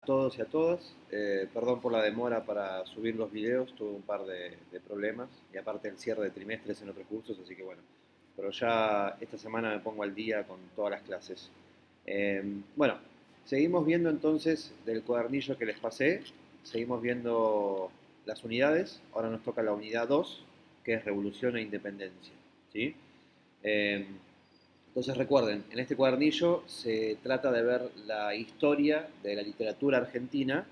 Todos y a todas. Perdón por la demora para subir los videos, tuve un par de problemas y aparte el cierre de trimestres en otros cursos, así que bueno, pero ya esta semana me pongo al día con todas las clases. Eh, bueno, seguimos viendo entonces del cuadernillo que les pasé, seguimos viendo las unidades, ahora nos toca la unidad 2 que es Revolución e Independencia. ¿Sí? Eh, entonces recuerden, en este cuadernillo se trata de ver la historia de la literatura argentina,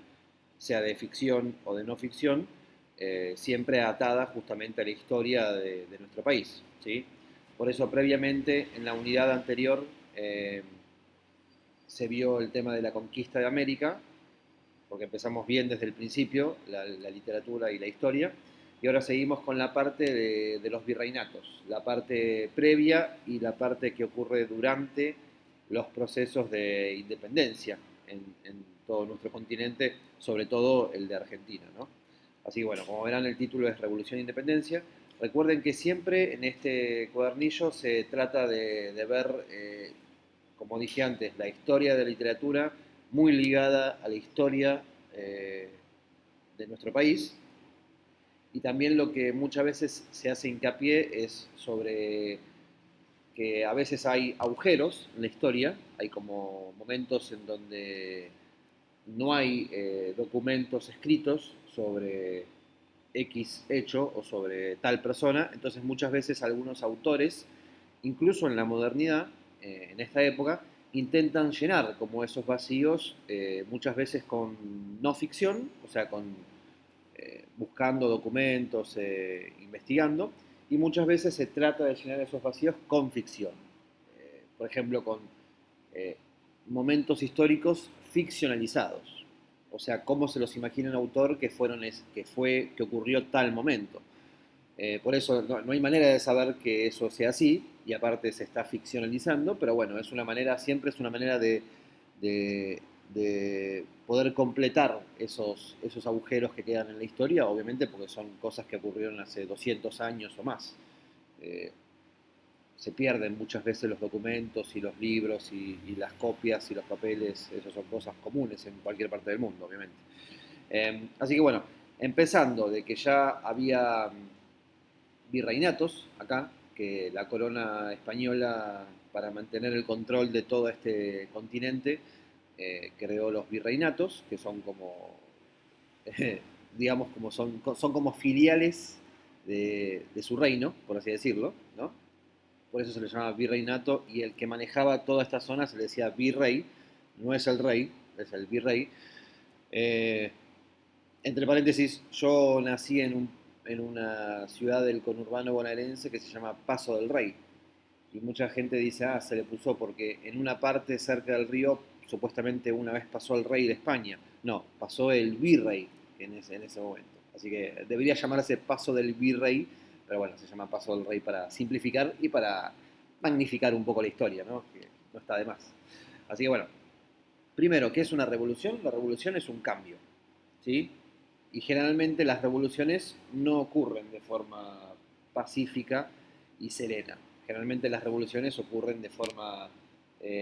sea de ficción o de no ficción, siempre atada justamente a la historia de nuestro país. ¿Sí? Por eso previamente en la unidad anterior eh, se vio el tema de la conquista de América, porque empezamos bien desde el principio, la literatura y la historia, y ahora seguimos con la parte de los virreinatos, la parte previa y la parte que ocurre durante los procesos de independencia en todo nuestro continente, sobre todo el de Argentina, ¿no? Así que bueno, como verán el título es Revolución e Independencia. Recuerden que siempre en este cuadernillo se trata de ver, como dije antes, la historia de la literatura muy ligada a la historia eh, de nuestro país y también lo que muchas veces se hace hincapié es sobre que a veces hay agujeros en la historia, hay como momentos en donde no hay documentos escritos sobre X hecho o sobre tal persona, entonces muchas veces algunos autores, incluso en la modernidad, en esta época, intentan llenar como esos vacíos, muchas veces con no ficción, o sea, buscando documentos, investigando, y muchas veces se trata de llenar esos vacíos con ficción. Por ejemplo, con eh, momentos históricos ficcionalizados. O sea, cómo se los imagina un autor que ocurrió tal momento. Por eso no hay manera de saber que eso sea así, y aparte se está ficcionalizando, pero bueno, siempre es una manera de, de poder completar esos agujeros que quedan en la historia, obviamente porque son cosas que ocurrieron hace 200 años o más. Eh, Se pierden muchas veces los documentos y los libros y las copias y los papeles, esas son cosas comunes en cualquier parte del mundo, obviamente. Así que bueno, empezando de que ya había virreinatos acá, que la corona española, para mantener el control de todo este continente, creó los virreinatos, que son como, digamos, son como filiales de su reino, por así decirlo, ¿no? Por eso se le llama virreinato, y el que manejaba toda esta zona se le decía virrey, no es el rey, es el virrey. Eh, Entre paréntesis, yo nací en una ciudad del conurbano bonaerense que se llama Paso del Rey. Y mucha gente dice, ah, se le puso porque en una parte cerca del río supuestamente una vez pasó el rey de España. No, pasó el virrey en ese momento. Así que debería llamarse Paso del Virrey, pero bueno, se llama Paso del Rey para simplificar y para magnificar un poco la historia, ¿no? Que no está de más. Así que bueno, primero, ¿qué es una revolución? La revolución es un cambio, ¿sí? Y generalmente las revoluciones no ocurren de forma pacífica y serena. Generalmente las revoluciones ocurren de forma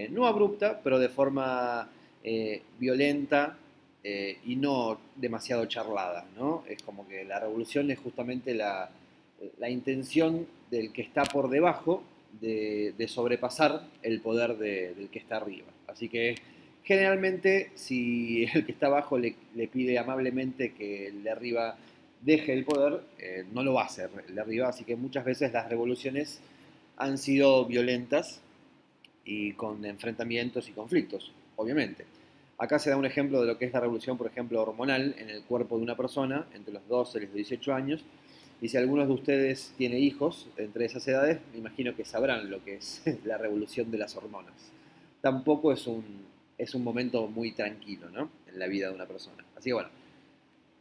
no abrupta, pero de forma violenta y no demasiado charlada, ¿no? Es como que la revolución es justamente la intención del que está por debajo de sobrepasar el poder del que está arriba. Así que generalmente, si el que está abajo le pide amablemente que el de arriba deje el poder, no lo va a hacer el de arriba, así que muchas veces las revoluciones han sido violentas y con enfrentamientos y conflictos, obviamente. Acá se da un ejemplo de lo que es la revolución, por ejemplo, hormonal en el cuerpo de una persona entre los 12 y los 18 años. Y si algunos de ustedes tiene hijos entre esas edades, me imagino que sabrán lo que es la revolución de las hormonas. Tampoco es un momento muy tranquilo, ¿no? En la vida de una persona. Así que bueno,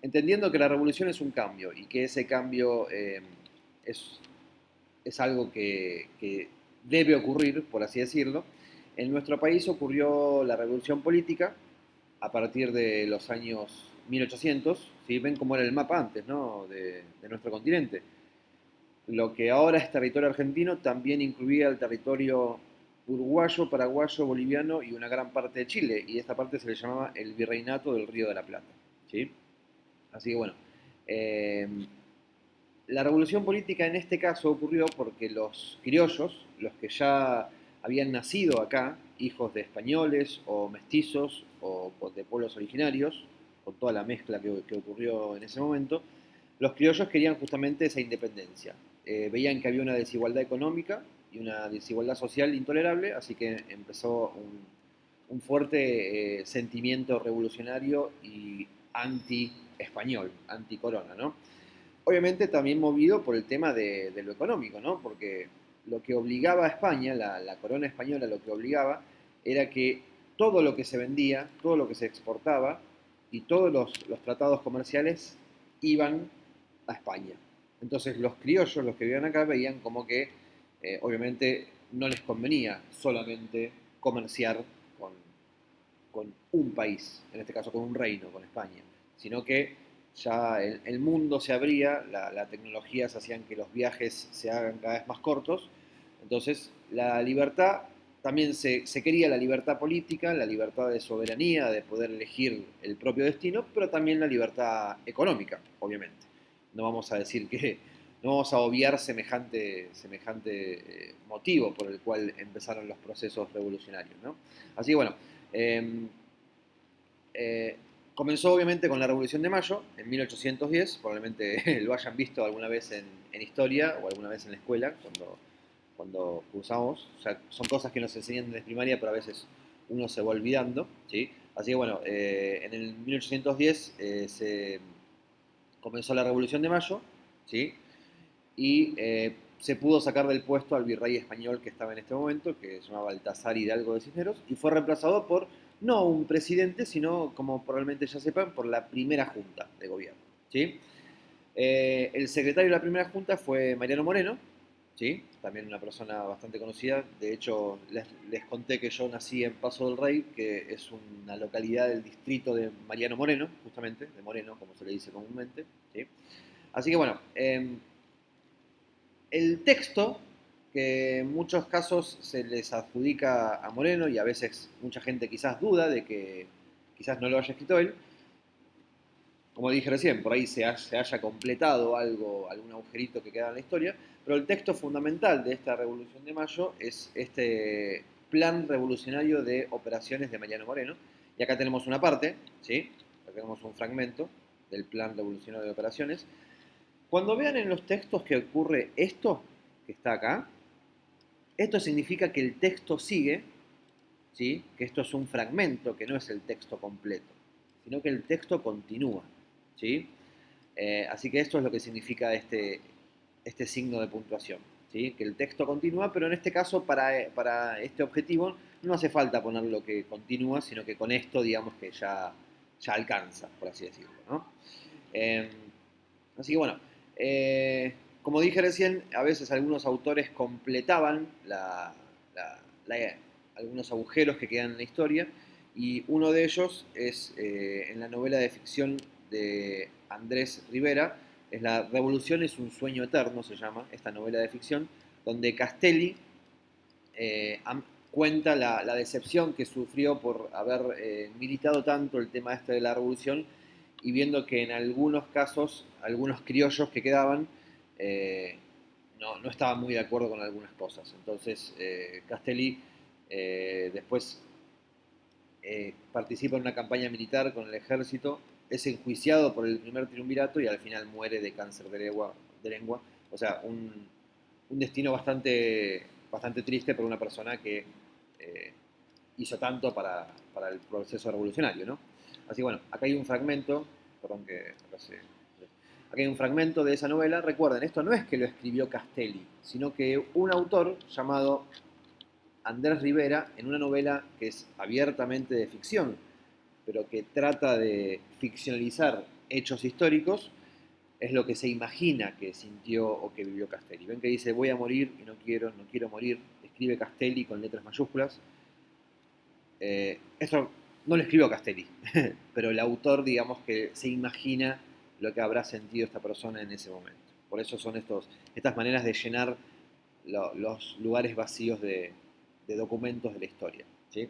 entendiendo que la revolución es un cambio y que ese cambio es, es algo que debe ocurrir, por así decirlo, en nuestro país ocurrió la revolución política a partir de los años 1800, ¿sí? Ven cómo era el mapa antes, ¿no? De nuestro continente. Lo que ahora es territorio argentino también incluía el territorio uruguayo, paraguayo, boliviano y una gran parte de Chile. Y esta parte se le llamaba el Virreinato del Río de la Plata. ¿Sí? Así que bueno, eh, la revolución política en este caso ocurrió porque los criollos, los que ya habían nacido acá, hijos de españoles o mestizos o de pueblos originarios, con toda la mezcla que ocurrió en ese momento, los criollos querían justamente esa independencia. Veían que había una desigualdad económica y una desigualdad social intolerable, así que empezó un fuerte sentimiento revolucionario y anti-español, anti-corona, ¿no? Obviamente también movido por el tema de lo económico, ¿no? Porque lo que obligaba a España, la corona española lo que obligaba era que todo lo que se vendía, todo lo que se exportaba y todos los tratados comerciales iban a España. Entonces los criollos, los que vivían acá, veían como que obviamente no les convenía solamente comerciar con, con un país, en este caso con un reino, con España, sino que ya el mundo se abría, la tecnología se hacían que los viajes se hagan cada vez más cortos, entonces la libertad, también se quería la libertad política, la libertad de soberanía, de poder elegir el propio destino, pero también la libertad económica, obviamente. No vamos a decir que, no vamos a obviar semejante motivo por el cual empezaron los procesos revolucionarios, ¿no? Así que bueno, eh, eh, comenzó obviamente con la Revolución de Mayo en 1810, probablemente lo hayan visto alguna vez en historia o alguna vez en la escuela cuando cursamos. O sea, son cosas que nos enseñan desde primaria, pero a veces uno se va olvidando. ¿Sí? Así que bueno, en el 1810 se comenzó la Revolución de Mayo, ¿sí? Y se pudo sacar del puesto al virrey español que estaba en este momento, que se llamaba Baltasar Hidalgo de Cisneros, y fue reemplazado por no un presidente, sino, como probablemente ya sepan, por la primera junta de gobierno. ¿Sí? El secretario de la primera junta fue Mariano Moreno, ¿sí? También una persona bastante conocida. De hecho, les conté que yo nací en Paso del Rey, que es una localidad del distrito de Mariano Moreno, justamente, de Moreno, como se le dice comúnmente. ¿Sí? Así que bueno, el texto, que en muchos casos se les adjudica a Moreno y a veces mucha gente quizás duda de que quizás no lo haya escrito él, como dije recién, por ahí se haya completado algo, algún agujerito que queda en la historia, pero el texto fundamental de esta Revolución de Mayo es este plan revolucionario de operaciones de Mariano Moreno. Y acá tenemos una parte, ¿sí? Acá tenemos un fragmento del plan revolucionario de operaciones. Cuando vean en los textos que ocurre esto, que está acá, esto significa que el texto sigue, ¿sí? Que esto es un fragmento, que no es el texto completo, sino que el texto continúa. ¿Sí? Así que esto es lo que significa este signo de puntuación. ¿Sí? Que el texto continúa, pero en este caso, para este objetivo, no hace falta poner lo que continúa, sino que con esto, digamos que ya alcanza, por así decirlo. ¿No? Eh, Así que bueno, como dije recién, a veces algunos autores completaban algunos agujeros que quedan en la historia, y uno de ellos es en la novela de ficción de Andrés Rivera, es La Revolución es un sueño eterno, se llama esta novela de ficción, donde Castelli eh, cuenta la decepción que sufrió por haber militado tanto el tema este de la revolución y viendo que en algunos casos, algunos criollos que quedaban no estaban muy de acuerdo con algunas cosas. Entonces, Castelli después participa en una campaña militar con el ejército, es enjuiciado por el primer triunvirato y al final muere de cáncer de lengua. O sea, un destino bastante triste por una persona que eh, hizo tanto para el proceso revolucionario, ¿no? Así que bueno, acá hay un fragmento, perdón que acá acá hay un fragmento de esa novela. Recuerden, esto no es que lo escribió Castelli, sino que un autor llamado Andrés Rivera, en una novela que es abiertamente de ficción, pero que trata de ficcionalizar hechos históricos, es lo que se imagina que sintió o que vivió Castelli. Ven que dice, voy a morir y no quiero morir, escribe Castelli con letras mayúsculas. Esto no lo escribió Castelli, pero el autor, digamos que se imagina lo que habrá sentido esta persona en ese momento. Por eso son estas maneras de llenar los lugares vacíos de documentos de la historia, ¿sí?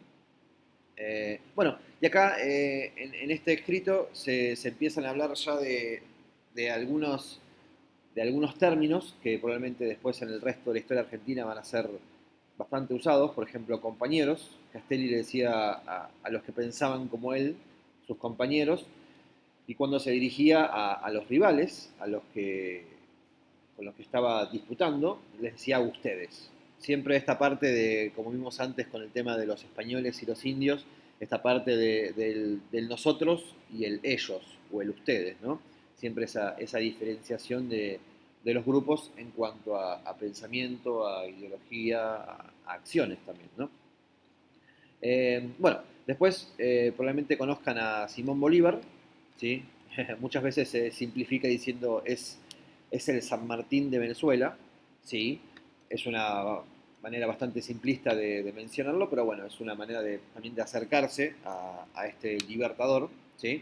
Bueno, y acá en este escrito se empiezan a hablar ya de algunos, de algunos términos que probablemente después en el resto de la historia argentina van a ser bastante usados. Por ejemplo, compañeros. Castelli le decía a los que pensaban como él, sus compañeros, y cuando se dirigía a los rivales, a los que, con los que estaba disputando, les decía ustedes. Siempre esta parte de, como vimos antes con el tema de los españoles y los indios, esta parte del nosotros y el ellos, o el ustedes, ¿no? Siempre esa diferenciación de los grupos en cuanto a pensamiento, a ideología, a acciones también, ¿no? Bueno, después probablemente conozcan a Simón Bolívar, ¿sí? Muchas veces se simplifica diciendo es el San Martín de Venezuela, ¿sí? Es una manera bastante simplista de mencionarlo, pero bueno, es una manera también de acercarse a este libertador, ¿sí?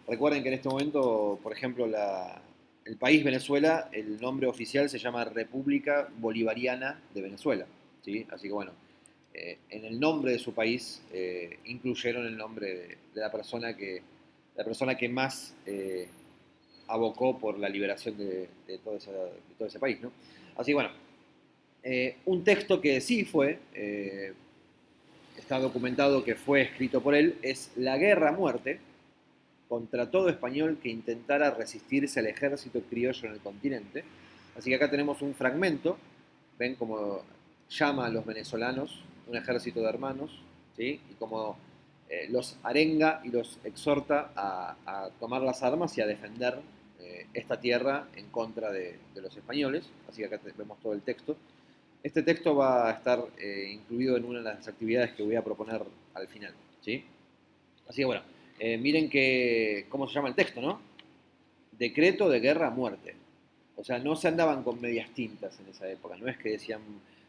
Recuerden que en este momento, por ejemplo, el país Venezuela, el nombre oficial se llama República Bolivariana de Venezuela, ¿sí? Así que bueno, en el nombre de su país incluyeron el nombre de la persona que más abocó por la liberación de todo ese país, ¿no? Así que bueno, un texto que sí fue, está documentado que fue escrito por él, es La Guerra a Muerte contra todo español que intentara resistirse al ejército criollo en el continente. Así que acá tenemos un fragmento, ven cómo llama a los venezolanos un ejército de hermanos, ¿sí? Y como los arenga y los exhorta a tomar las armas y a defender esta tierra en contra de los españoles. Así que acá vemos todo el texto. Este texto va a estar incluido en una de las actividades que voy a proponer al final, ¿sí? Así que bueno, miren cómo se llama el texto, ¿no? Decreto de guerra a muerte. O sea, no se andaban con medias tintas en esa época. No es que decían,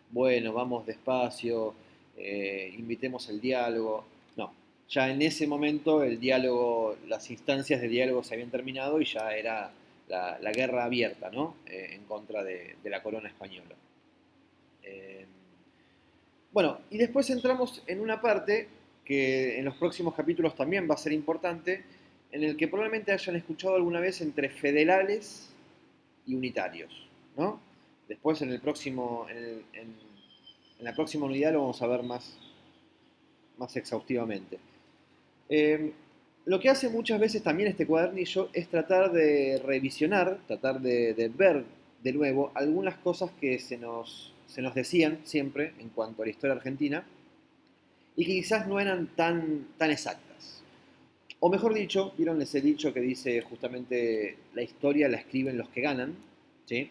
bueno, vamos despacio, invitemos el diálogo. No, ya en ese momento el diálogo, las instancias de diálogo se habían terminado y ya era la guerra abierta, ¿no? En contra de la corona española. Eh, bueno, y después entramos en una parte que en los próximos capítulos también va a ser importante, en el que probablemente hayan escuchado alguna vez entre federales y unitarios, ¿no? Después en el próximo, en la próxima unidad lo vamos a ver más exhaustivamente. Eh, lo que hace muchas veces también este cuadernillo es tratar de revisionar, tratar de ver de nuevo algunas cosas que se nos decían siempre en cuanto a la historia argentina y que quizás no eran tan exactas. O mejor dicho, vieron ese dicho que dice justamente la historia la escriben los que ganan, ¿sí?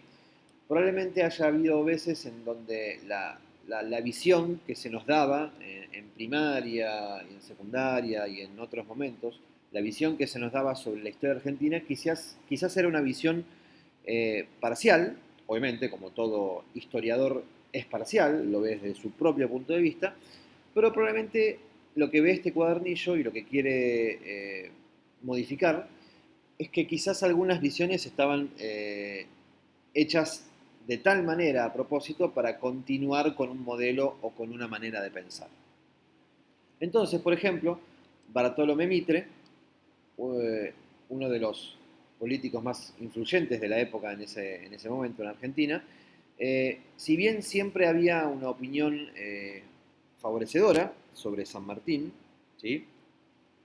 Probablemente haya habido veces en donde la visión que se nos daba en primaria, y en secundaria y en otros momentos, la visión que se nos daba sobre la historia argentina quizás era una visión parcial, obviamente como todo historiador es parcial, lo ve desde su propio punto de vista, pero probablemente lo que ve este cuadernillo y lo que quiere modificar es que quizás algunas visiones estaban hechas de tal manera a propósito para continuar con un modelo o con una manera de pensar. Entonces, por ejemplo, Bartolomé Mitre, uno de los políticos más influyentes de la época en ese momento en Argentina, si bien siempre había una opinión favorecedora sobre San Martín, ¿sí?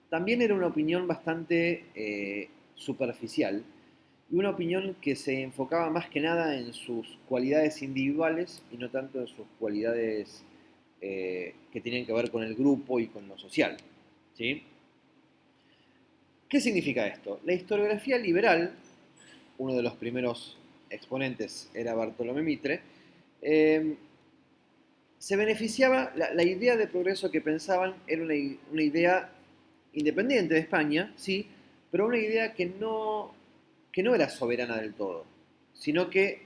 También era una opinión bastante superficial y una opinión que se enfocaba más que nada en sus cualidades individuales y no tanto en sus cualidades que tenían que ver con el grupo y con lo social, ¿sí? ¿Qué significa esto? La historiografía liberal, uno de los primeros exponentes era Bartolomé Mitre, eh, se beneficiaba, la idea de progreso que pensaban era una idea independiente de España, sí, pero una idea que no era soberana del todo, sino que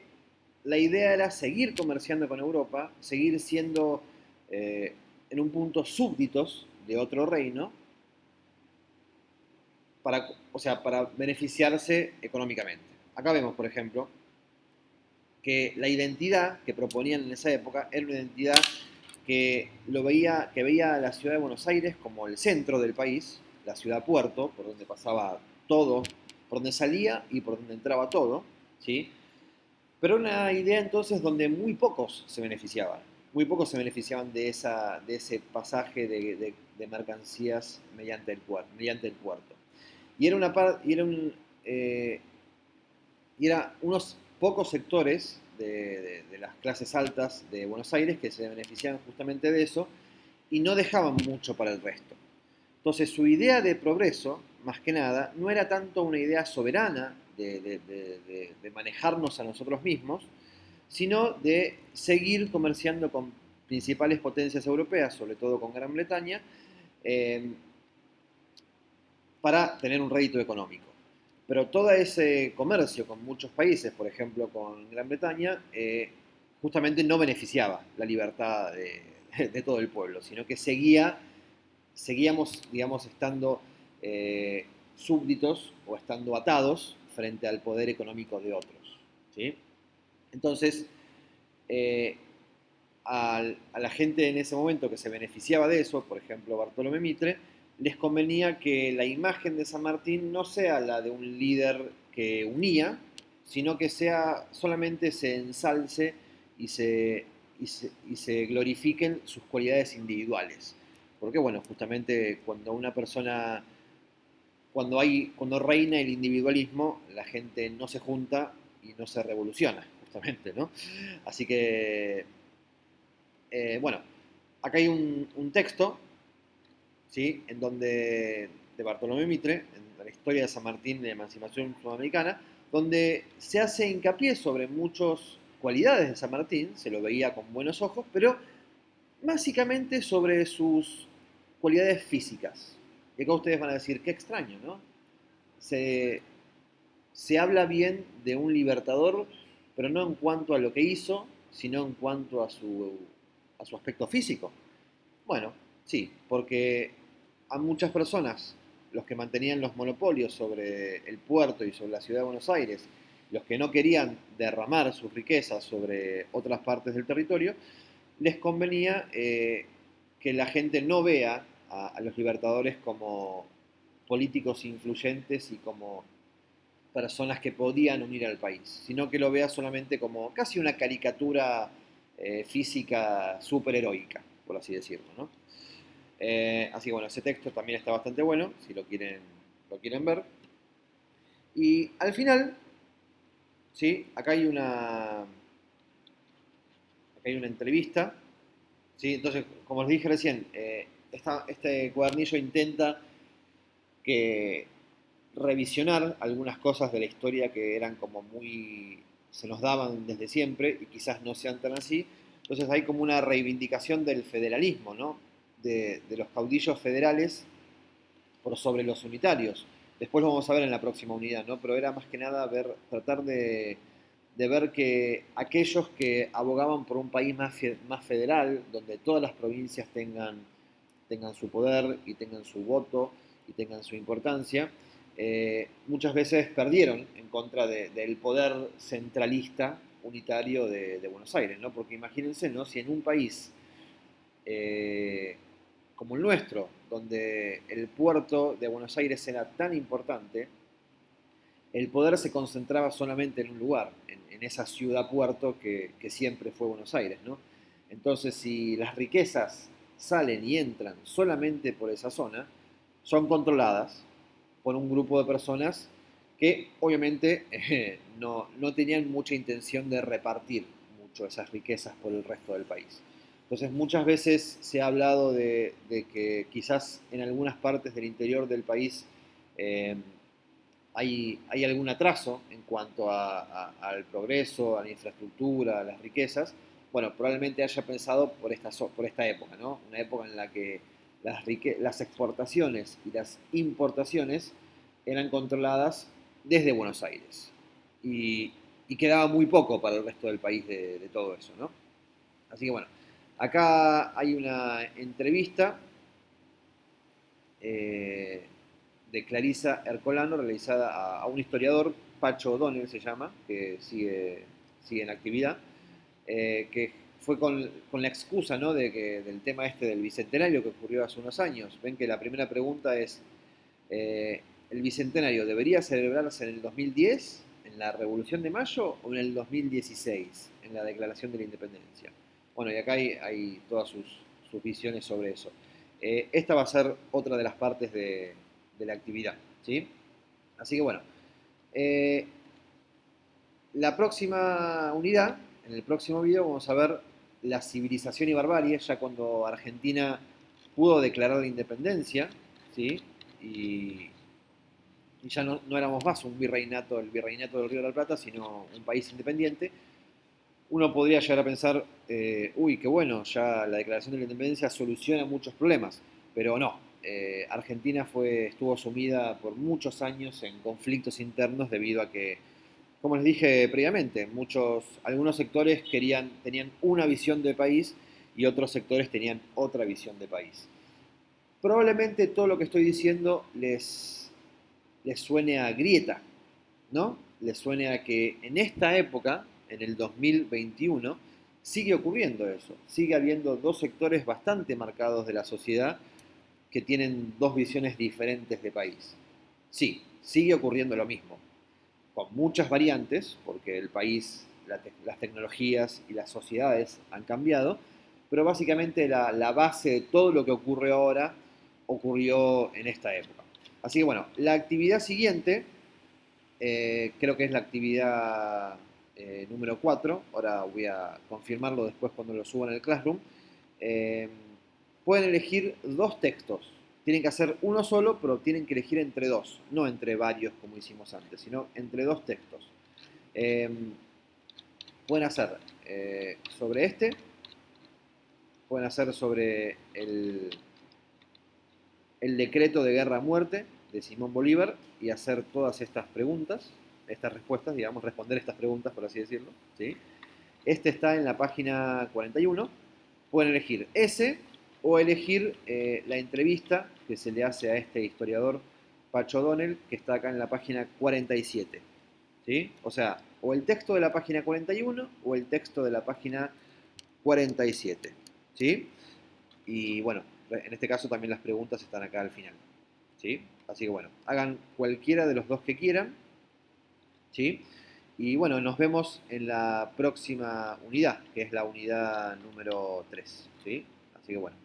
la idea era seguir comerciando con Europa, seguir siendo en un punto súbditos de otro reino, o sea, para beneficiarse económicamente. Acá vemos, por ejemplo, que la identidad que proponían en esa época era una identidad que veía a la ciudad de Buenos Aires como el centro del país, la ciudad puerto, por donde pasaba todo, por donde salía y por donde entraba todo, ¿sí? Pero una idea entonces donde muy pocos se beneficiaban de ese pasaje de mercancías mediante el puerto. Y era, una par- y era, un, y era unos pocos sectores de las clases altas de Buenos Aires que se beneficiaban justamente de eso y no dejaban mucho para el resto. Entonces su idea de progreso, más que nada, no era tanto una idea soberana de manejarnos a nosotros mismos, sino de seguir comerciando con principales potencias europeas, sobre todo con Gran Bretaña, eh, para tener un rédito económico. Pero todo ese comercio con muchos países, por ejemplo con Gran Bretaña, justamente no beneficiaba la libertad de todo el pueblo, sino que seguíamos, digamos, estando súbditos o estando atados frente al poder económico de otros. ¿Sí? Entonces, eh, a la gente en ese momento que se beneficiaba de eso, por ejemplo Bartolomé Mitre, les convenía que la imagen de San Martín no sea la de un líder que unía, sino que sea solamente se ensalce y se glorifiquen sus cualidades individuales. Porque bueno, justamente cuando una persona, cuando reina el individualismo, la gente no se junta y no se revoluciona, justamente, ¿no? Así que bueno, acá hay un texto, ¿sí? En donde, de Bartolomé Mitre, en la historia de San Martín de la emancipación sudamericana, donde se hace hincapié sobre muchas cualidades de San Martín, se lo veía con buenos ojos, pero básicamente sobre sus cualidades físicas. Y acá ustedes van a decir, qué extraño, ¿no? Se, se habla bien de un libertador, pero no en cuanto a lo que hizo, sino en cuanto a su aspecto físico. Bueno, sí, porque a muchas personas, los que mantenían los monopolios sobre el puerto y sobre la ciudad de Buenos Aires, los que no querían derramar sus riquezas sobre otras partes del territorio, les convenía que la gente no vea a los libertadores como políticos influyentes y como personas que podían unir al país, sino que lo vea solamente como casi una caricatura física superheroica, por así decirlo, ¿no? Así que bueno, ese texto también está bastante bueno, si lo quieren ver. Y al final, ¿sí? Acá hay una entrevista, ¿sí? Entonces, como les dije recién, este cuadernillo intenta que revisionar algunas cosas de la historia que eran como muy, se nos daban desde siempre y quizás no sean tan así. Entonces hay como una reivindicación del federalismo, ¿no? De los caudillos federales por sobre los unitarios. Después lo vamos a ver en la próxima unidad, ¿no? Pero era más que nada tratar de ver que aquellos que abogaban por un país más federal, donde todas las provincias tengan su poder y tengan su voto y tengan su importancia, muchas veces perdieron en contra del poder centralista unitario de Buenos Aires, ¿no? Porque imagínense, ¿no? Si en un país eh, como el nuestro, donde el puerto de Buenos Aires era tan importante, el poder se concentraba solamente en un lugar, en esa ciudad-puerto que siempre fue Buenos Aires, ¿no? Entonces, si las riquezas salen y entran solamente por esa zona, son controladas por un grupo de personas que obviamente no tenían mucha intención de repartir mucho esas riquezas por el resto del país. Entonces muchas veces se ha hablado de que quizás en algunas partes del interior del país eh, hay algún atraso en cuanto al progreso, a la infraestructura, a las riquezas. Bueno, probablemente haya pensado por esta época, ¿no? Una época en la que las exportaciones y las importaciones eran controladas desde Buenos Aires. Y, y quedaba muy poco para el resto del país de todo eso, ¿no? Así que bueno, acá hay una entrevista eh, de Clarisa Ercolano realizada a un historiador, Pacho O'Donnell se llama, que sigue en actividad, que fue con la excusa, ¿no? Del tema este del bicentenario que ocurrió hace unos años. Ven que la primera pregunta es, ¿el bicentenario debería celebrarse en el 2010, en la Revolución de Mayo, o en el 2016, en la Declaración de la Independencia? Bueno, y acá hay todas sus visiones sobre eso. Esta va a ser otra de las partes de la actividad, ¿sí? Así que bueno, eh, la próxima unidad, en el próximo video, vamos a ver la civilización y barbarie, ya cuando Argentina pudo declarar la independencia, ¿sí? Y, y ya no éramos más un virreinato, el virreinato del Río de la Plata, sino un país independiente. Uno podría llegar a pensar, uy, qué bueno, ya la declaración de la independencia soluciona muchos problemas, pero no. Argentina estuvo sumida por muchos años en conflictos internos debido a que, como les dije previamente, algunos sectores tenían una visión de país y otros sectores tenían otra visión de país. Probablemente todo lo que estoy diciendo les suene a grieta, ¿no? Les suene a que en esta época, en el 2021, sigue ocurriendo eso. Sigue habiendo dos sectores bastante marcados de la sociedad que tienen dos visiones diferentes de país. Sí, sigue ocurriendo lo mismo, con muchas variantes, porque el país, las tecnologías y las sociedades han cambiado, pero básicamente la base de todo lo que ocurre ahora ocurrió en esta época. Así que bueno, la actividad siguiente creo que es la actividad número 4. Ahora voy a confirmarlo después cuando lo suban al Classroom. Eh, Pueden elegir dos textos. Tienen que hacer uno solo, pero tienen que elegir entre dos, no entre varios como hicimos antes, sino entre dos textos. Eh, Pueden hacer sobre este, pueden hacer sobre el decreto de guerra a muerte de Simón Bolívar y hacer todas estas preguntas, estas respuestas, digamos, responder estas preguntas, por así decirlo. ¿Sí? Este está en la página 41. Pueden elegir ese o elegir la entrevista que se le hace a este historiador Pacho O'Donnell, que está acá en la página 47. ¿Sí? O sea, o el texto de la página 41 o el texto de la página 47. ¿Sí? Y bueno, en este caso también las preguntas están acá al final. ¿Sí? Así que bueno, hagan cualquiera de los dos que quieran. ¿Sí? Y bueno, nos vemos en la próxima unidad, que es la unidad número 3. ¿Sí? Así que bueno.